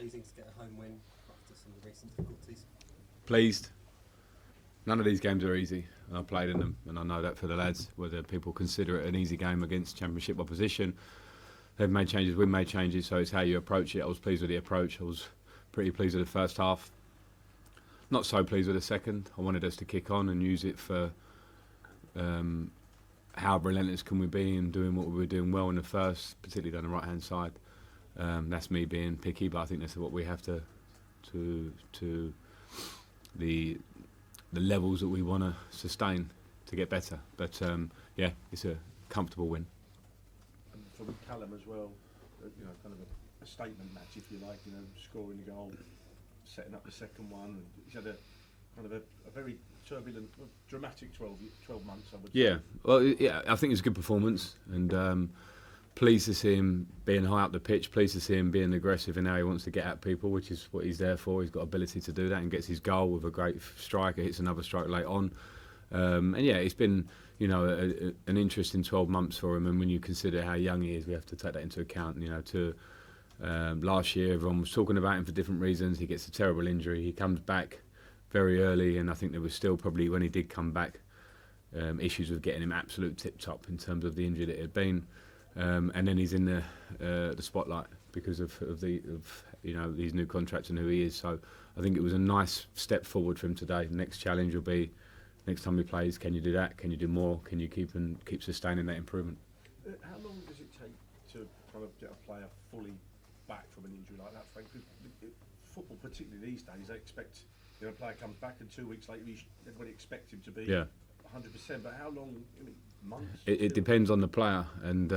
pleasing to get a home win after some of the recent difficulties? Pleased. None of these games are easy, and I played in them, and I know that for the lads, whether people consider it an easy game against Championship opposition. They've made changes, we've made changes, so it's how you approach it. I was pleased with the approach. I was pretty pleased with the first half. Not so pleased with the second. I wanted us to kick on and use it for how relentless can we be in doing what we were doing well in the first, particularly down the right-hand side. That's me being picky, but I think that's what we have to the levels that we want to sustain to get better. But yeah, it's a comfortable win. And from Callum as well, kind of a statement match, if you like, scoring the goal, setting up the second one. And he's had a kind of a very turbulent, dramatic 12 months, I would say. Yeah, well, yeah, I think it's a good performance, and pleased to see him being high up the pitch, pleased to see him being aggressive in how he wants to get at people, which is what he's there for. He's got ability to do that and gets his goal with a great striker, hits another strike late on. And yeah, it's been an interesting 12 months for him, and when you consider how young he is, we have to take that into account. Last year everyone was talking about him for different reasons. He gets a terrible injury, he comes back very early, and I think there was still probably, when he did come back, issues with getting him absolute tip-top in terms of the injury that it had been. And then he's in the spotlight because of these new contracts and who he is. So I think it was a nice step forward for him today. The next challenge will be, next time he plays, can you do that? Can you do more? Can you keep sustaining that improvement? How long does it take to kind of get a player fully back from an injury like that, Frank? Because football, particularly these days, they expect a player comes back and 2 weeks later everybody expects him to be 100%. But how long? Months? It depends on the player, and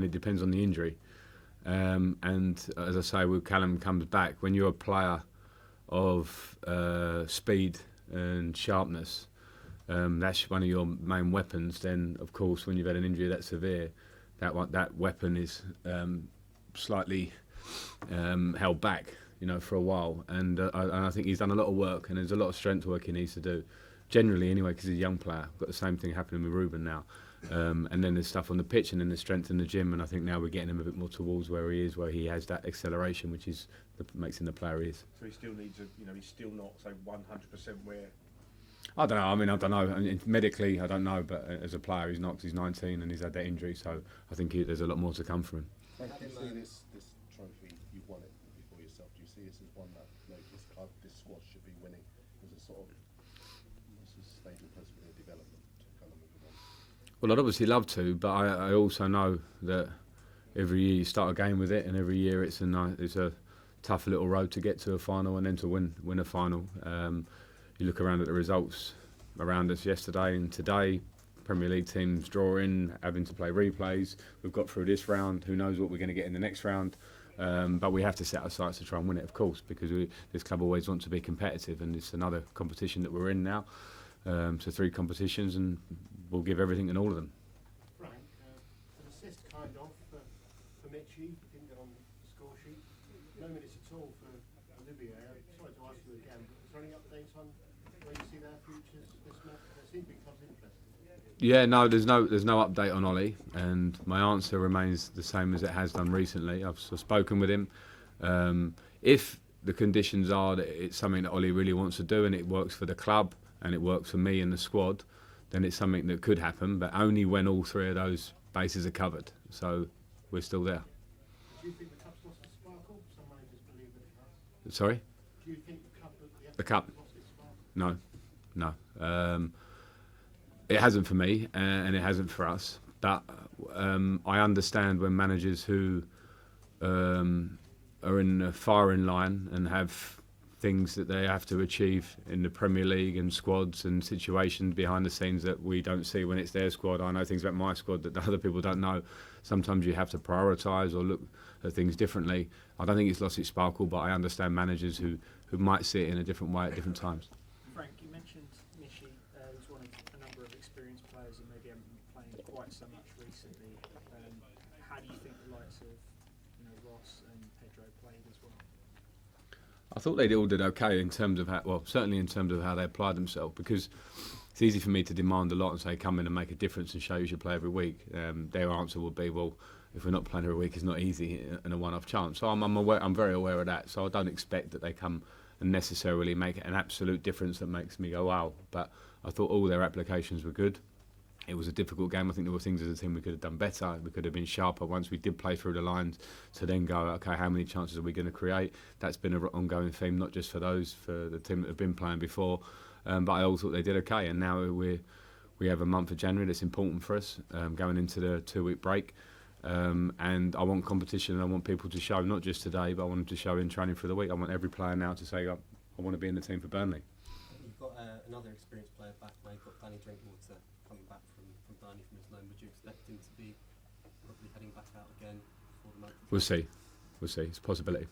it depends on the injury. And as I say, when Callum comes back, when you're a player of speed and sharpness, that's one of your main weapons. Then, of course, when you've had an injury that severe, that weapon is slightly held back, for a while. And I think he's done a lot of work, and there's a lot of strength work he needs to do. Generally, anyway, because he's a young player. We've got the same thing happening with Ruben now. And then there's stuff on the pitch, and then there's strength in the gym, and I think now we're getting him a bit more towards where he is, where he has that acceleration, which is makes him the player he is. So he still needs he's still not, say, 100% where... I don't know, I don't know. Medically, I don't know, but as a player, he's not, 'cause he's 19 and he's had that injury, so I think there's a lot more to come from him. How do you see this trophy? You've won it before yourself. Do you see this as one that this club, this squad should be winning as a sort of stable person in their development to kind of move on? Well, I'd obviously love to, but I also know that every year you start a game with it, and every year it's a tough little road to get to a final and then to win a final. You look around at the results around us yesterday and today, Premier League teams drawing, having to play replays. We've got through this round. Who knows what we're going to get in the next round? But we have to set our sights to try and win it, of course, because this club always wants to be competitive, and it's another competition that we're in now. So 3 competitions, and we'll give everything in all of them. Frank, an assist kind of for Mitchie, didn't get on the score sheet. No minutes at all for Olivier. Sorry to ask you again, but is there any updates on where you see their futures this month? There seems to be clubs interested. Yeah, no, there's no update on Ollie, and my answer remains the same as it has done recently. I've spoken with him. If the conditions are that it's something that Ollie really wants to do and it works for the club and it works for me and the squad, then it's something that could happen, but only when all 3 of those bases are covered. So we're still there. Do you think the cup's lost its sparkle? Some managers believe that it has. Sorry? Do you think The cup? lost its sparkle? No. It hasn't for me, and it hasn't for us. But I understand when managers who are in the firing line and have things that they have to achieve in the Premier League and squads and situations behind the scenes that we don't see when it's their squad. I know things about my squad that other people don't know. Sometimes you have to prioritise or look at things differently. I don't think it's lost its sparkle, but I understand managers who might see it in a different way at different times. Frank, you mentioned Michi, who's one of a number of experienced players who maybe haven't been playing quite so much recently. How do you think the likes of Ross and Pedro played as well? I thought they all did okay in terms of certainly in terms of how they applied themselves, because it's easy for me to demand a lot and say come in and make a difference and show you should play every week. Their answer would be, well, if we're not playing every week, it's not easy and a one-off chance. So I'm very aware of that. So I don't expect that they come and necessarily make an absolute difference that makes me go wow. But I thought all their applications were good. It was a difficult game. I think there were things as a team we could have done better. We could have been sharper once we did play through the lines to then go, okay, how many chances are we going to create? That's been an ongoing theme, not just for the team that have been playing before, but I also thought they did okay. And now we have a month of January that's important for us, going into the 2-week break. And I want competition, and I want people to show, not just today, but I want them to show in training for the week. I want every player now to say, I want to be in the team for Burnley. You've got another experienced player back now. You've got Danny Drinkwater coming back from Burnley from his loan. Would you expect him to be probably heading back out again for the month? We'll see. It's a possibility.